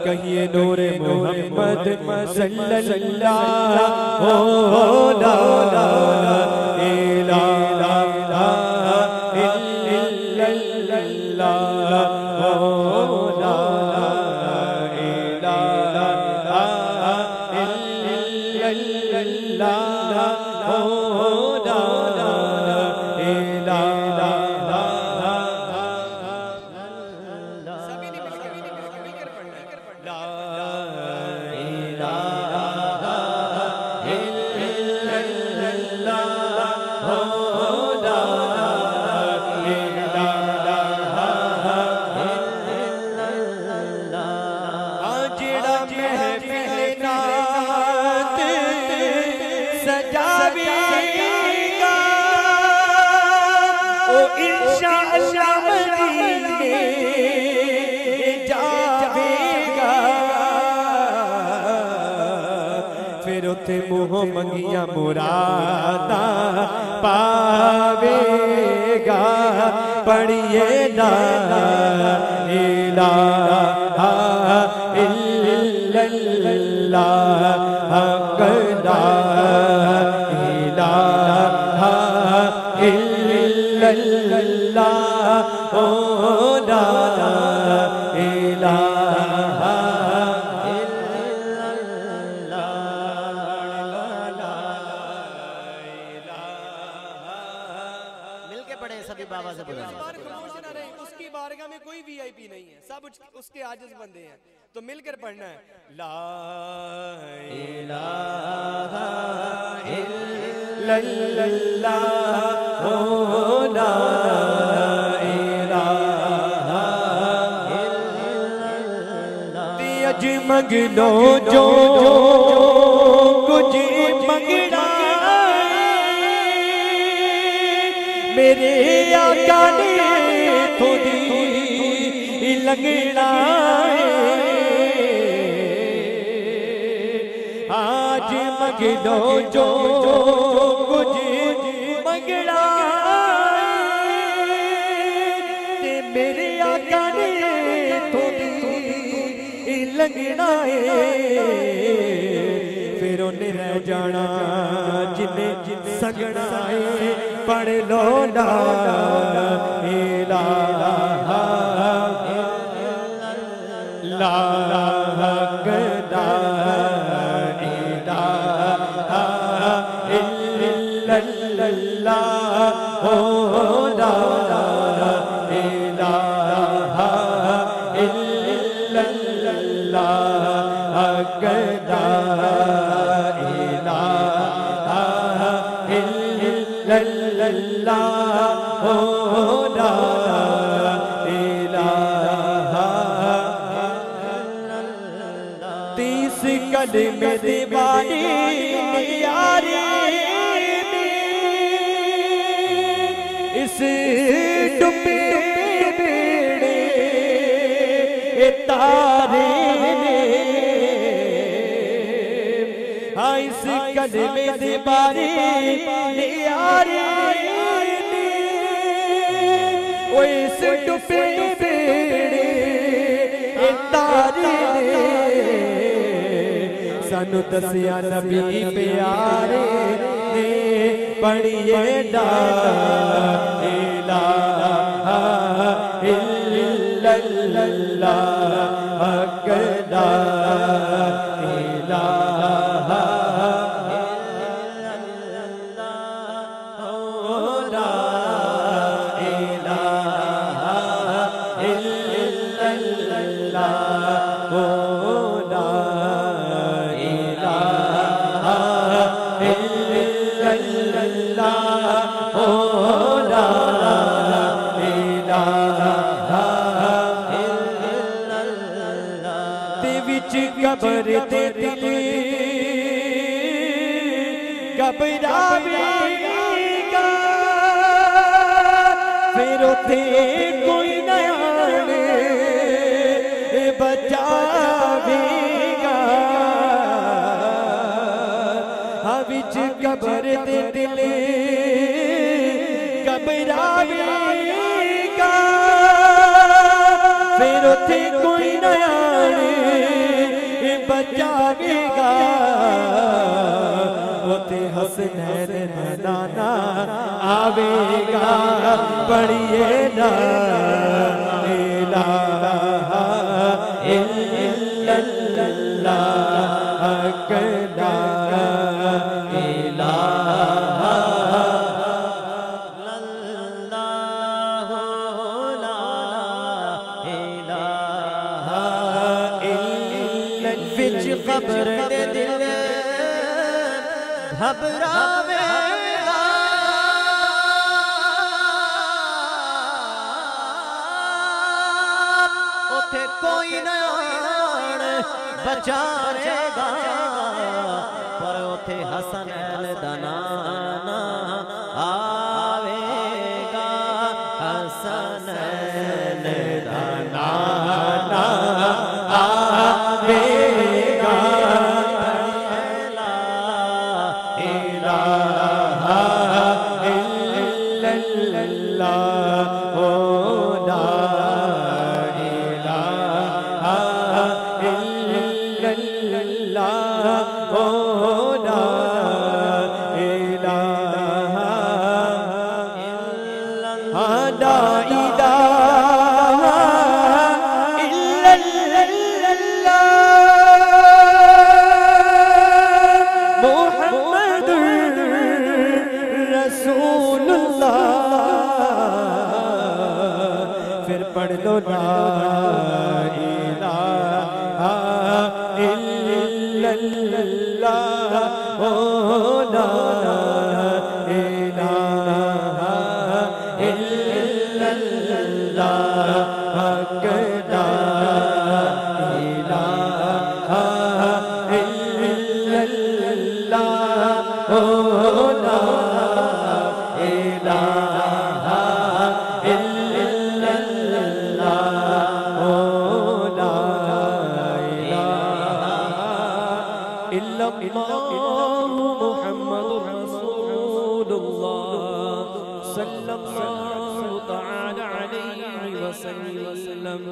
कहिए नूरे मोहम्मद सल्लल्लाहु अलैहि मुँह मंगिया मुरादा पावेगा पढ़िए ला इलाहा इल्लल्लाह हक ला इलाहा इल्लल्लाह ओ ला इलाहा बाबा से बोला उसकी बारगाह में कोई वीआईपी नहीं है, सब उसके आजिज बंदे हैं, तो मिलकर पढ़ना है ला इलाहा इल्लल्लाह ओ ला इलाहा इल्लल्लाह अजमग लो जो कुछ मंगना मेरे आका ने थोड़ी लगना आज मगलो जो कुछ मंगना ते मेरे आका ने थोड़ी लगना फिर उन्हें रह जाना जिन्हें सगना है पढ़ लो ला इलाहा ला हक ला इलाहा इल्लल्लाह ओ ला इलाहा इल्लल्लाह हक ला इलाहा इल्लल्लाह ओ ला इलाहा 30 कलमे दीवानी यारी इस डूबे बेड़े तारे ने हाँ इस कलमे दे बारे यारे ने ओ इस डुबे बेड़े तारे ने सानू दसिया नबी प्यारे ने पढ़िए ला इलाहा इल्लल्लाह ला इलाहा इल्लल्लाह ला इलाहा इल्लल्लाह ला इलाहा इल्लल्लाह ला कबर ते दिले घबरावेगा फिर उथे कोई नयाण बचावेगा हाँ विच कबर ते दिले घबरावेगा फिर उथे कोई नयाण बचावेगा उते हसनैन मनाना आवेगा पढ़िए ला इलाहा इल्लल्लाह ला इलाहा खबर दे दिल घबरावेगा उथे कोई नयाण बचावेगा पर उथे हसनैन दा नाना आवेगा हसनैन दा नाना आवेगा फिर पढ़ लो ला इलाहा इल्लल्लाह ला इलाहा इल्लल्लाह ला इलाहा इल्लल्लाह ला इलाहा मुहम्मदुर रसूलुल्लाह सल्लल्लाहु तआला अलैहि वसल्लम।